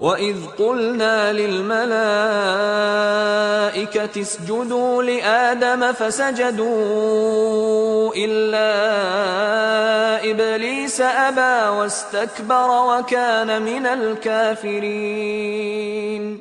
وَإِذْ قُلْنَا لِلْمَلَائِكَةِ اسْجُدُوا لِآدَمَ فَسَجَدُوا إِلَّا إِبْلِيسَ أَبَى وَاسْتَكْبَرَ وَكَانَ مِنَ الْكَافِرِينَ।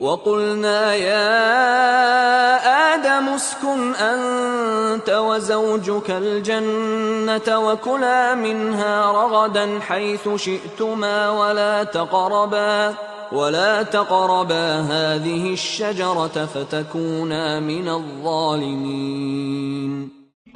وَقُلْنَا يَا آدَمُ اسْكُنْ أَنْتَ وَزَوْجُكَ الْجَنَّةَ وَكُلَا مِنْهَا رَغَدًا حَيْثُ شِئْتُمَا ولا تقربا هذه الشجرة فتكونا من الظالمين।